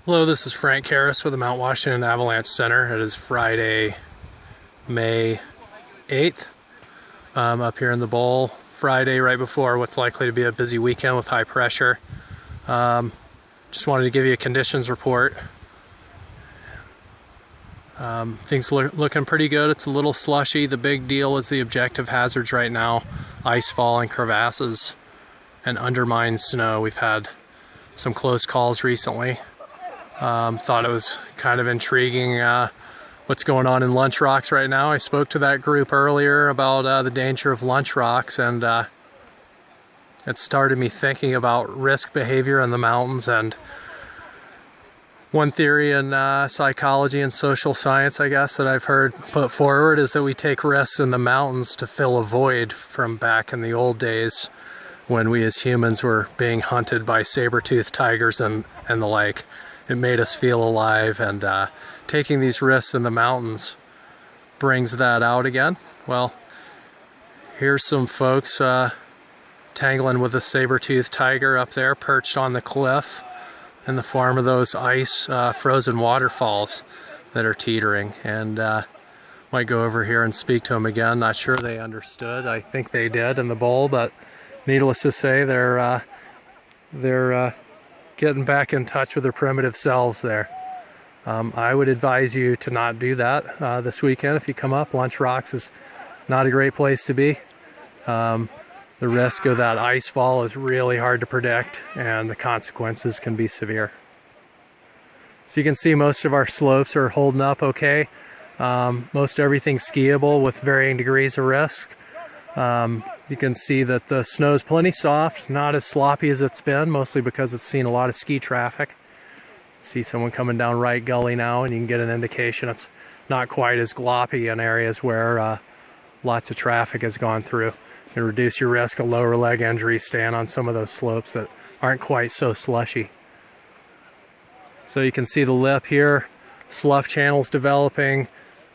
Hello, this is Frank Harris with the Mount Washington Avalanche Center. It is Friday, May 8th. Up here in the bowl. Friday right before what's likely to be a busy weekend with high pressure. Just wanted to give you a conditions report. Things looking pretty good. It's a little slushy. The big deal is the objective hazards right now. Ice fall and crevasses and undermined snow. We've had some close calls recently. Thought it was kind of intriguing what's going on in lunch rocks right now. I spoke to that group earlier about the danger of lunch rocks, and it started me thinking about risk behavior in the mountains. And one theory in psychology and social science, I guess, that I've heard put forward is that we take risks in the mountains to fill a void from back in the old days when we as humans were being hunted by saber-toothed tigers and the like. It made us feel alive, and taking these risks in the mountains brings that out again. Well, here's some folks tangling with a saber-toothed tiger up there, perched on the cliff in the form of those ice frozen waterfalls that are teetering. And might go over here and speak to them again. Not sure they understood. I think they did in the bowl, but needless to say, they're getting back in touch with their primitive selves there. I would advise you to not do that this weekend if you come up. Lunch Rocks is not a great place to be. The risk of that ice fall is really hard to predict, and the consequences can be severe. So you can see most of our slopes are holding up okay. Most everything's skiable with varying degrees of risk. You can see that the snow is plenty soft, not as sloppy as it's been, mostly because it's seen a lot of ski traffic. See someone coming down Right Gully now, and you can get an indication it's not quite as gloppy in areas where lots of traffic has gone through. You can reduce your risk of lower leg injury staying on some of those slopes that aren't quite so slushy. So you can see the lip here, slough channels developing,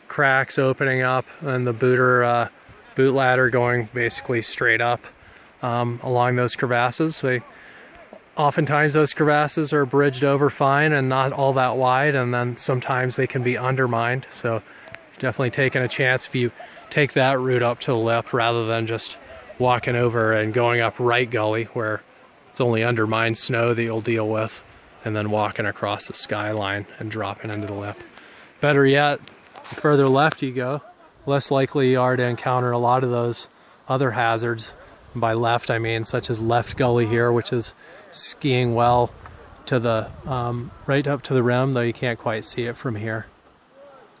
cracks opening up, and the boot ladder going basically straight up along those crevasses. Oftentimes those crevasses are bridged over fine and not all that wide, and then sometimes they can be undermined. So definitely taking a chance if you take that route up to the lip rather than just walking over and going up Right Gully where it's only undermined snow that you'll deal with, and then walking across the skyline and dropping into the lip. Better yet, the further left you go, less likely you are to encounter a lot of those other hazards. And by left, I mean such as Left Gully here, which is skiing well to the right up to the rim, though you can't quite see it from here.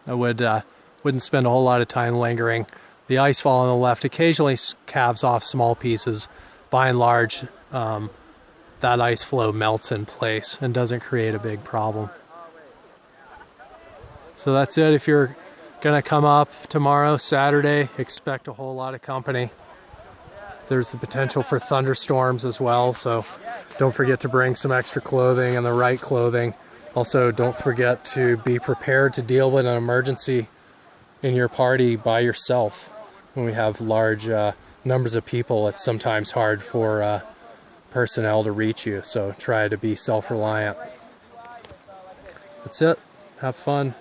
I wouldn't spend a whole lot of time lingering. The ice fall on the left occasionally calves off small pieces. By and large, that ice flow melts in place and doesn't create a big problem. So that's it. If you're going to come up tomorrow, Saturday, expect a whole lot of company. There's the potential for thunderstorms as well, so don't forget to bring some extra clothing and the right clothing. Also, don't forget to be prepared to deal with an emergency in your party by yourself. When we have large numbers of people, it's sometimes hard for personnel to reach you, so try to be self-reliant. That's it. Have fun.